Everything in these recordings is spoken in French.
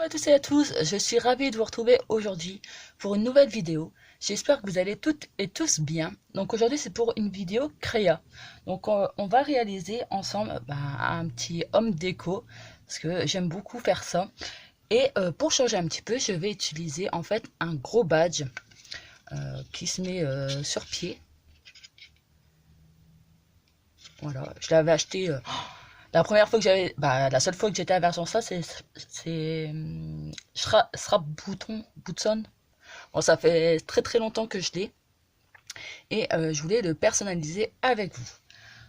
à tous et à tous, je suis ravie de vous retrouver aujourd'hui pour une nouvelle vidéo. J'espère que vous allez toutes et tous bien. Donc aujourd'hui c'est pour une vidéo créa. Donc on va réaliser ensemble un petit homme déco parce que j'aime beaucoup faire ça. Et pour changer un petit peu, je vais utiliser en fait un gros badge qui se met sur pied. Voilà, je l'avais acheté... la première fois que j'avais, la seule fois que j'étais à version ça, c'est Shrap Button. Bon, ça fait très très longtemps que je l'ai et je voulais le personnaliser avec vous.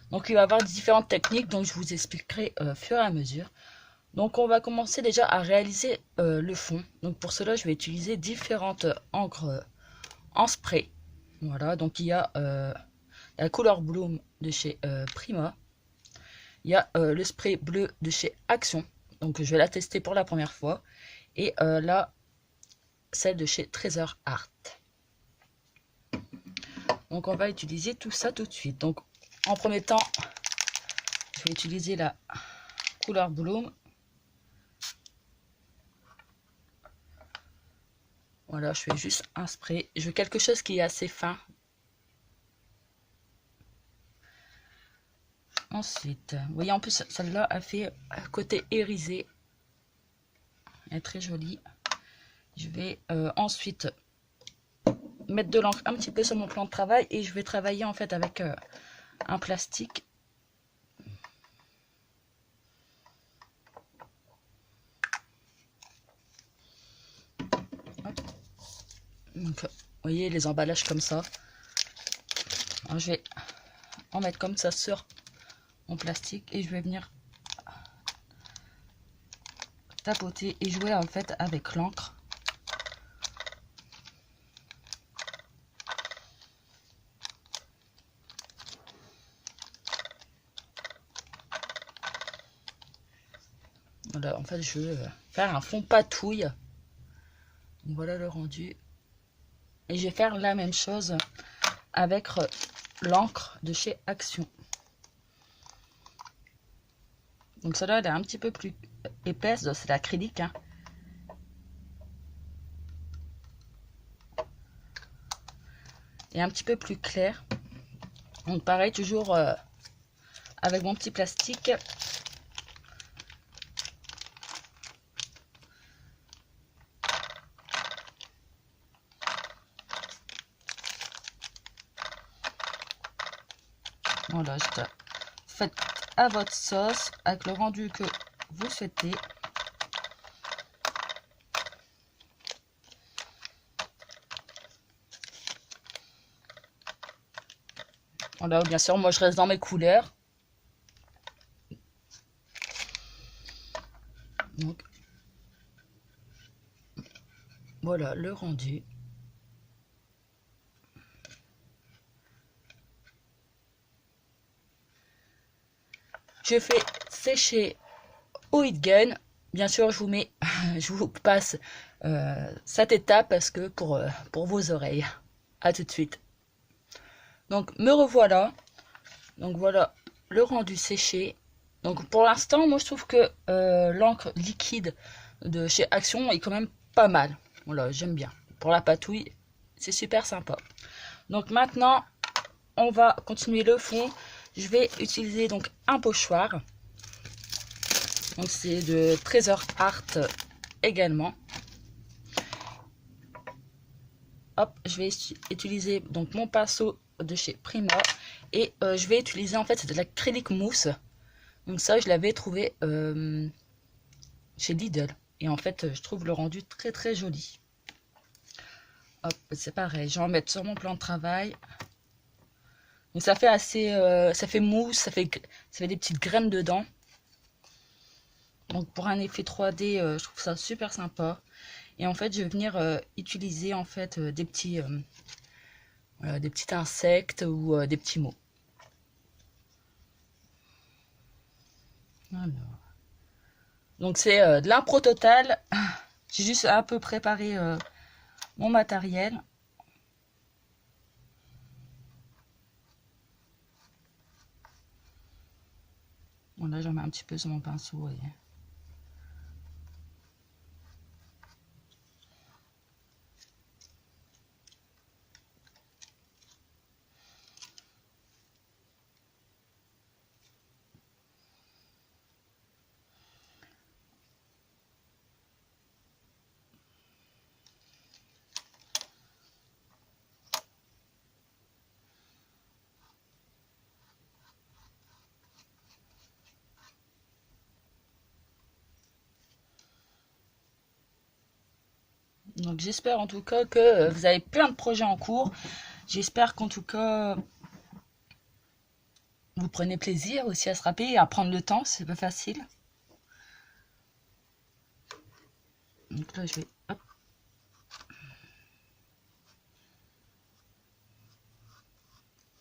Donc il va y avoir différentes techniques, donc je vous expliquerai au fur et à mesure. Donc on va commencer déjà à réaliser le fond. Donc pour cela, je vais utiliser différentes encres en spray. Voilà, donc il y a la couleur Bloom de chez Prima. Il y a le spray bleu de chez Action. Donc je vais la tester pour la première fois. Et là, celle de chez Treasure Art. Donc on va utiliser tout ça tout de suite. Donc en premier temps, je vais utiliser la couleur Bloom. Voilà, je fais juste un spray. Je veux quelque chose qui est assez fin. Ensuite, vous voyez en plus celle-là a fait côté irisé. Elle est très jolie. Je vais ensuite mettre de l'encre un petit peu sur mon plan de travail et je vais travailler en fait avec un plastique. Hop. Donc, vous voyez les emballages comme ça. Alors, je vais en mettre comme ça sur mon plastique et je vais venir tapoter et jouer en fait avec l'encre. Voilà, en fait je veux faire un fond patouille. Donc, voilà le rendu. Et je vais faire la même chose avec l'encre de chez Action. Donc celle-là elle est un petit peu plus épaisse, c'est l'acrylique. Hein. Et un petit peu plus clair. Donc pareil, toujours avec mon petit plastique. Voilà, faites à votre sauce avec le rendu que vous souhaitez. Voilà, bien sûr, moi je reste dans mes couleurs. Donc, voilà le rendu. Je fais sécher au heat gun. Bien sûr, je vous passe cette étape parce que pour vos oreilles. À tout de suite. Donc me revoilà. Donc voilà le rendu séché. Donc pour l'instant, moi je trouve que l'encre liquide de chez Action est quand même pas mal. Voilà, j'aime bien. Pour la patouille, c'est super sympa. Donc maintenant, on va continuer le fond. Je vais utiliser donc un pochoir. Donc c'est de Treasure Art également. Hop, je vais utiliser donc mon pinceau de chez Prima et je vais utiliser en fait c'est de l'acrylique mousse. Donc ça je l'avais trouvé chez Lidl et en fait je trouve le rendu très très joli. Hop, c'est pareil, je vais en mettre sur mon plan de travail. Donc ça fait assez, ça fait mousse, ça fait des petites graines dedans. Donc pour un effet 3D, je trouve ça super sympa. Et en fait, je vais venir utiliser en fait des petits insectes ou des petits mots. Alors. Donc c'est de l'impro total. J'ai juste un peu préparé mon matériel. Bon là j'en mets un petit peu sur mon pinceau. Et... Donc j'espère en tout cas que vous avez plein de projets en cours. J'espère qu'en tout cas vous prenez plaisir aussi à se rapper et à prendre le temps, c'est pas facile. Donc là je vais... Hop.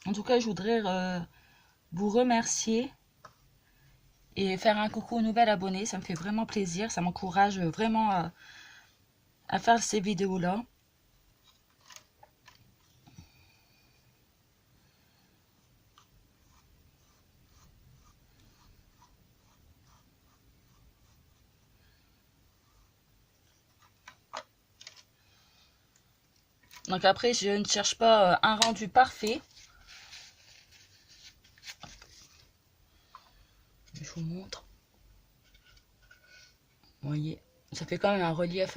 En tout cas je voudrais vous remercier et faire un coucou aux nouvelles abonnées. Ça me fait vraiment plaisir, ça m'encourage vraiment à faire ces vidéos là. Donc après, je ne cherche pas un rendu parfait. Je vous montre. Vous voyez, ça fait quand même un relief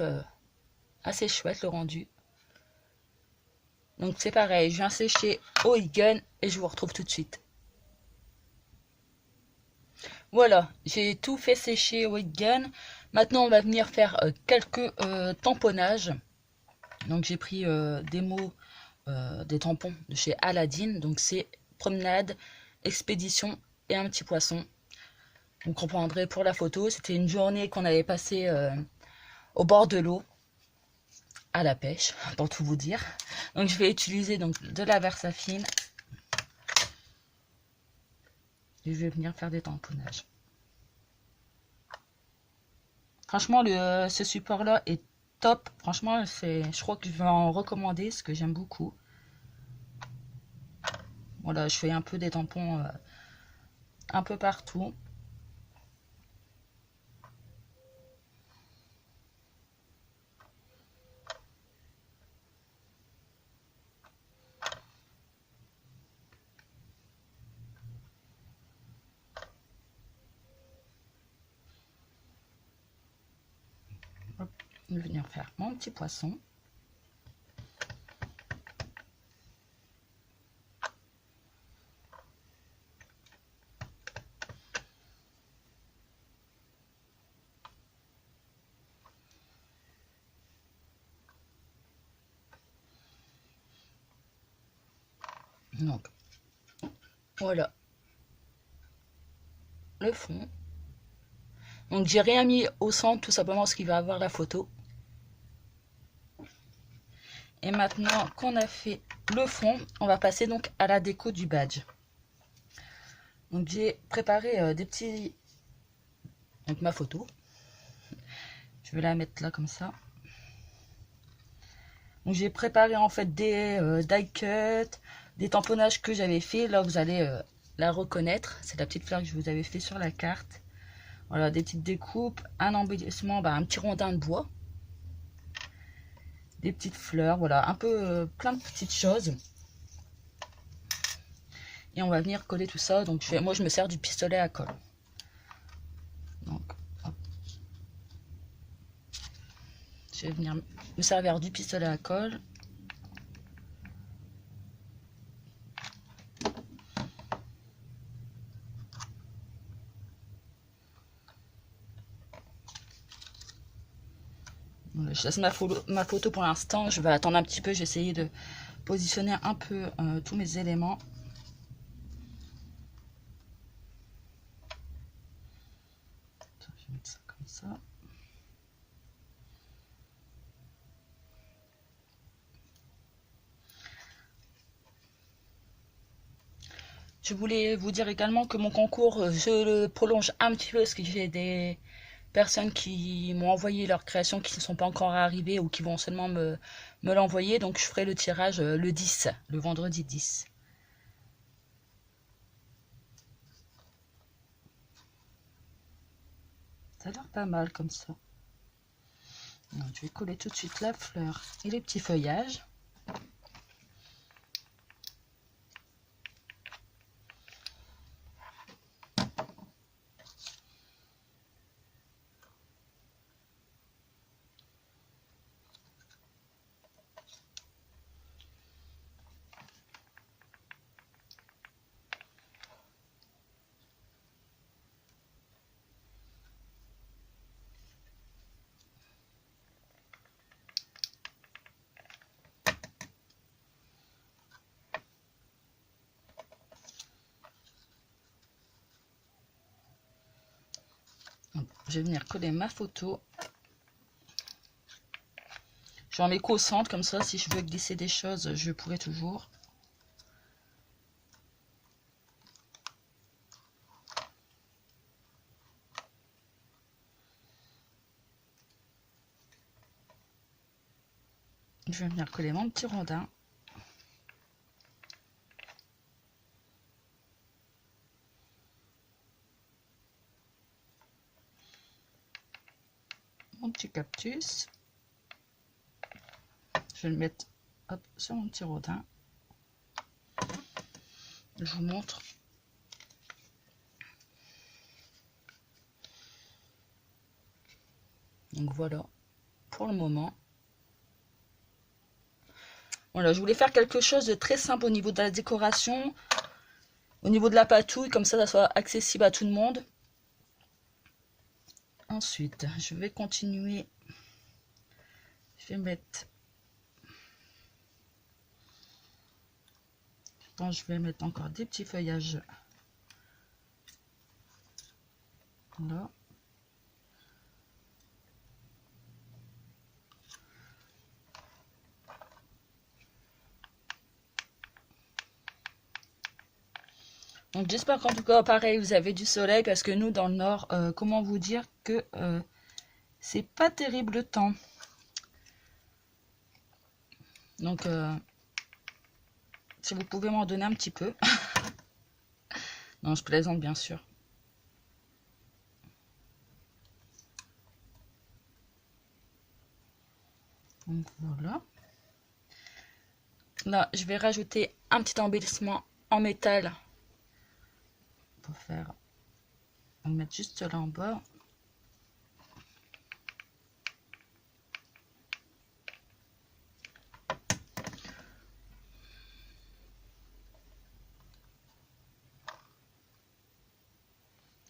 assez chouette le rendu. Donc c'est pareil, je viens sécher au heat gun et je vous retrouve tout de suite. Voilà, j'ai tout fait sécher au heat gun. Maintenant, on va venir faire quelques tamponnages. Donc j'ai pris des mots, des tampons de chez Aladdin. Donc c'est promenade, expédition et un petit poisson. Vous comprendrez pour la photo, c'était une journée qu'on avait passée au bord de l'eau, à la pêche, pour tout vous dire. Donc je vais utiliser donc de la Versafine. Et je vais venir faire des tamponnages. Franchement, ce support-là est top. Franchement, je crois que je vais en recommander, ce que j'aime beaucoup. Voilà, je fais un peu des tampons un peu partout. Hop, je vais venir faire mon petit poisson. Donc, voilà le fond. Donc, j'ai rien mis au centre, tout simplement parce qu'il va avoir la photo. Et maintenant qu'on a fait le fond, on va passer donc à la déco du badge. Donc, j'ai préparé des petits... Donc, ma photo. Je vais la mettre là comme ça. Donc, j'ai préparé en fait des die cut, des tamponnages que j'avais fait. Là, vous allez la reconnaître. C'est la petite fleur que je vous avais fait sur la carte. Voilà, des petites découpes, un embellissement, un petit rondin de bois, des petites fleurs, voilà, un peu plein de petites choses. Et on va venir coller tout ça. Donc moi je me sers du pistolet à colle. Donc hop. Je vais venir me servir du pistolet à colle. Je laisse ma photo pour l'instant. Je vais attendre un petit peu. J'ai essayé de positionner un peu tous mes éléments. Je vais mettre ça comme ça. Je voulais vous dire également que mon concours, je le prolonge un petit peu parce que j'ai des personnes qui m'ont envoyé leurs créations qui ne sont pas encore arrivées ou qui vont seulement me l'envoyer. Donc je ferai le tirage le 10, le vendredi 10. Ça a l'air pas mal comme ça. Donc, je vais coller tout de suite la fleur et les petits feuillages. je vais venir coller ma photo. Je vais en mettre au centre, comme ça, si je veux glisser des choses, je pourrai toujours. Je vais venir coller mon petit rondin. Mon petit cactus. Je vais le mettre hop, sur mon petit rondin. Je vous montre. Donc voilà, pour le moment. Voilà, je voulais faire quelque chose de très simple au niveau de la décoration, au niveau de la patouille, comme ça soit accessible à tout le monde. Ensuite, je vais continuer. Je vais mettre... Bon, je vais mettre encore des petits feuillages. Là. Donc j'espère qu'en tout cas, pareil, vous avez du soleil, parce que nous, dans le nord, comment vous dire que c'est pas terrible le temps. Donc, si vous pouvez m'en donner un petit peu. Non, je plaisante, bien sûr. Donc voilà. Là, je vais rajouter un petit embellissement en métal. Pour faire... On va mettre juste là en bas.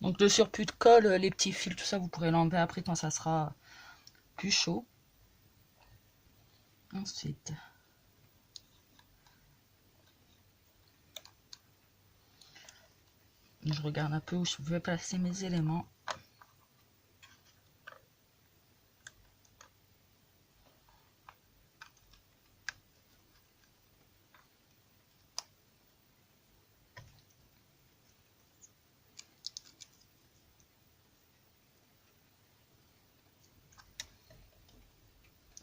Donc le surplus de colle, les petits fils, tout ça, vous pourrez l'enlever après quand ça sera plus chaud. Ensuite, je regarde un peu où je veux placer mes éléments.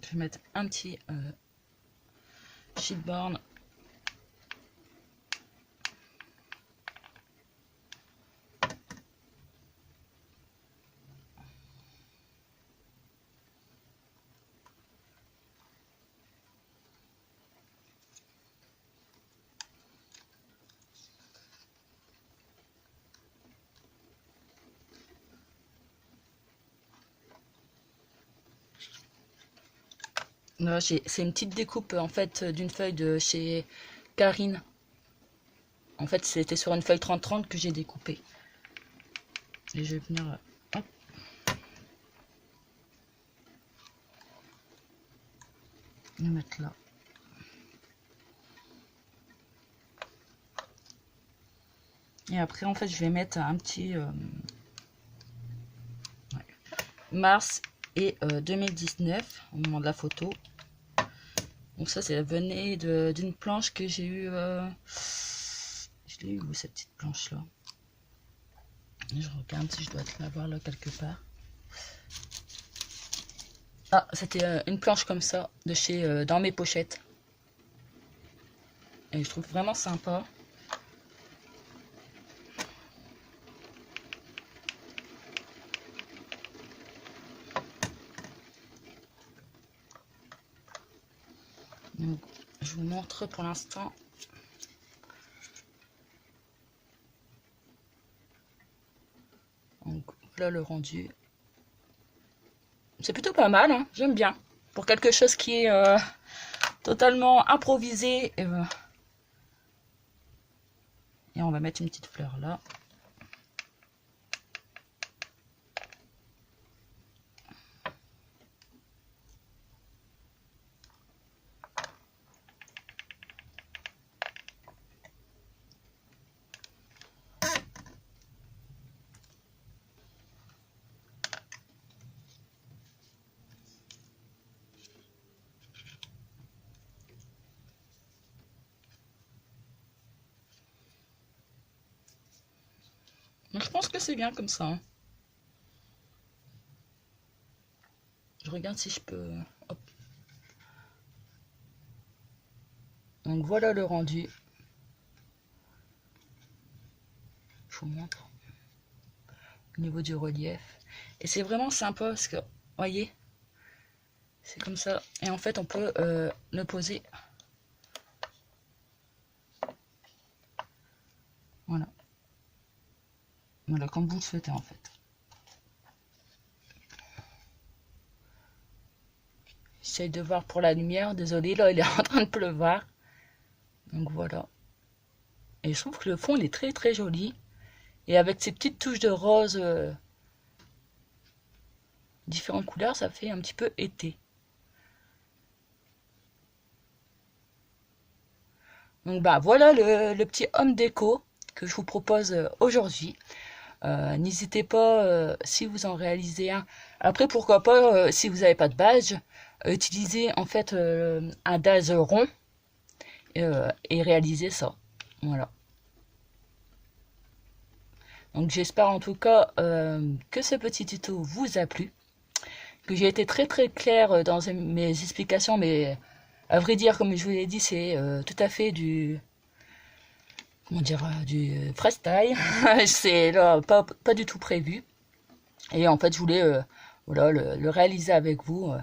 Je vais mettre un petit chipboard. C'est une petite découpe en fait d'une feuille de chez Karine. En fait, c'était sur une feuille 30-30 que j'ai découpé. Et je vais venir hop, le mettre là. Et après, en fait, je vais mettre un petit mars et 2019 au moment de la photo. Donc ça, c'est venait d'une planche que j'ai eu. Je l'ai eu où, cette petite planche là? Je regarde si je dois l'avoir là quelque part. Ah, c'était une planche comme ça de chez Dans mes pochettes. Et je trouve vraiment sympa. Donc, je vous montre pour l'instant. Donc voilà le rendu. C'est plutôt pas mal, hein, j'aime bien. Pour quelque chose qui est totalement improvisé. Et on va mettre une petite fleur là. Donc, je pense que c'est bien comme ça, hein. Je regarde si je peux... Hop. Donc voilà le rendu. Je vous montre au niveau du relief. Et c'est vraiment sympa parce que, voyez, c'est comme ça. Et en fait, on peut le poser. Voilà. Voilà, comme vous le souhaitez en fait. J'essaye de voir pour la lumière. Désolé, là, il est en train de pleuvoir. Donc voilà. Et je trouve que le fond, il est très très joli. Et avec ces petites touches de rose, différentes couleurs, ça fait un petit peu été. Donc bah voilà le petit home déco que je vous propose aujourd'hui. N'hésitez pas si vous en réalisez un. Après pourquoi pas si vous n'avez pas de badge, utilisez en fait un DAS rond et réalisez ça. Voilà. Donc j'espère en tout cas que ce petit tuto vous a plu, que j'ai été très très claire dans mes explications, mais à vrai dire, comme je vous l'ai dit, c'est tout à fait du, comment dire, du freestyle. C'est là pas du tout prévu. Et en fait, je voulais voilà, le réaliser avec vous,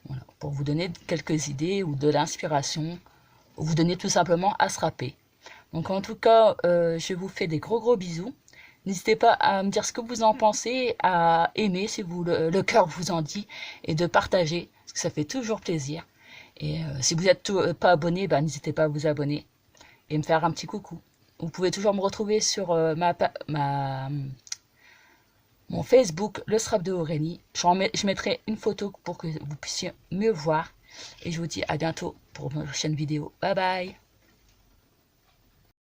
voilà, pour vous donner quelques idées ou de l'inspiration, ou vous donner tout simplement à se rapper. Donc en tout cas, je vous fais des gros bisous. N'hésitez pas à me dire ce que vous en pensez, à aimer si vous le cœur vous en dit, et de partager, parce que ça fait toujours plaisir. Et si vous n'êtes pas abonné, bah, n'hésitez pas à vous abonner et me faire un petit coucou. Vous pouvez toujours me retrouver sur mon Facebook, le Strap de Aurélie. Je mettrai une photo pour que vous puissiez mieux voir. Et je vous dis à bientôt pour une prochaine vidéo. Bye bye!